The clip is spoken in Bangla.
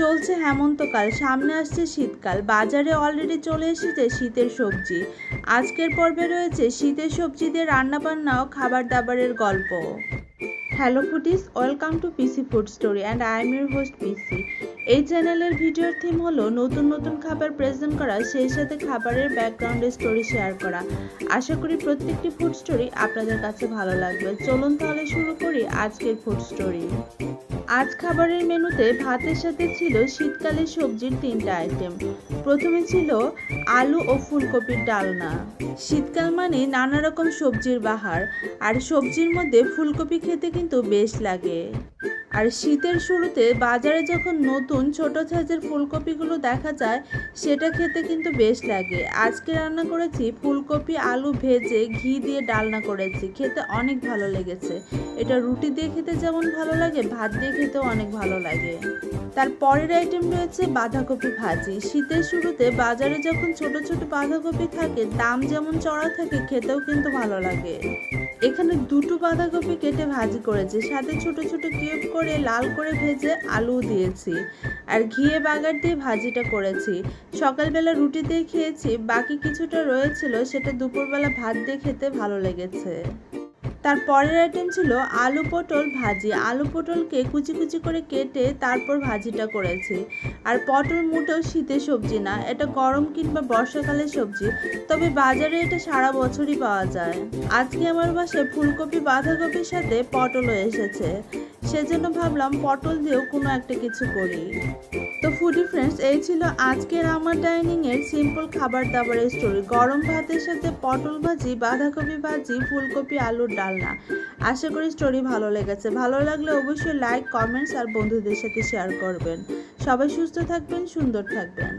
চলছে হেমন্তকাল, সামনে আসছে শীতকাল, বাজারে অলরেডি চলে এসেছে শীতের সবজি। আজকের পর্বে রয়েছে শীতের সবজি দিয়ে রান্নাবান্না ও খাবার দাবারের গল্প। Hello foodies, welcome to PC food story and I am your host PC. এই চ্যানেলের ভিডিওর থিম হলো নতুন নতুন খাবার প্রেজেন্ট করা, সেই সাথে খাবারের ব্যাকগ্রাউন্ডের স্টোরি শেয়ার করা। আশা করি প্রত্যেকটি ফুড স্টোরি আপনাদের কাছে ভালো লাগবে। চলুন তাহলে শুরু করি আজকের ফুড স্টোরি। আজ খাবারের মেনুতে ভাতের সাথে ছিল শীতকালের সবজির 3টা আইটেম। প্রথমে ছিল আলু ও ফুলকপির ডালনা। শীতকাল মানে নানা রকম সবজির বাহার, আর সবজির মধ্যে ফুলকপি খেতে কিন্তু বেশ লাগে। আর শীতের শুরুতে বাজারে যখন নতুন ছোট সাইজের ফুলকপিগুলো দেখা যায়, সেটা খেতে কিন্তু বেশ লাগে। আজকে রান্না করেছি ফুলকপি আলু ভেজে ঘি দিয়ে ডালনা করেছি, খেতে অনেক ভালো লেগেছে। এটা রুটি দিয়ে খেতে যেমন ভালো লাগে, ভাত দিয়ে খেতেও অনেক ভালো লাগে। তার পরের আইটেম রয়েছে বাঁধাকপি ভাজি। শীতের শুরুতে বাজারে যখন ছোট ছোট বাঁধাকপি থাকে, দাম যেমন চড়া থাকে, খেতেও কিন্তু ভালো লাগে। এখানে দুটো বাঁধাকপি কেটে ভাজি করেছি, সাথে ছোট ছোট কিউব করে লাল করে ভেজে আলু দিয়েছি, আর ঘিয়ে বাগার দিয়ে ভাজিটা করেছি। সকালবেলা রুটি দিয়ে খেয়েছি, বাকি কিছুটা রয়েছিল, সেটা দুপুরবেলা ভাত দিয়ে খেতে ভালো লেগেছে। তার পরের আইটেম ছিল আলু পটল ভাজি। আলু পটলকে কুচি কুচি করে কেটে তারপর ভাজিটা করেছি। আর পটল মোটেও শীতের সবজি না, এটা গরম কিংবা বর্ষাকালের সবজি, তবে বাজারে এটা সারা বছরই পাওয়া যায়। আজকে আমার বাসায় ফুলকপি বাঁধাকপির সাথে পটলও এসেছে, সেজন্য ভাবলাম পটল দিয়েও কোনো একটা কিছু করি। তো ফুডি ফ্রেন্ডস, এই ছিল আজকের আমার ডাইনিংয়ের সিম্পল খাবার দাবারের স্টোরি। গরম ভাতের সাথে পটল ভাজি, বাঁধাকপি ভাজি, ফুলকপি আলুর ডালনা। আশা করি স্টোরি ভালো লেগেছে। ভালো লাগলে অবশ্যই লাইক, কমেন্টস আর বন্ধুদের সাথে শেয়ার করবেন। সবাই সুস্থ থাকবেন, সুন্দর থাকবেন।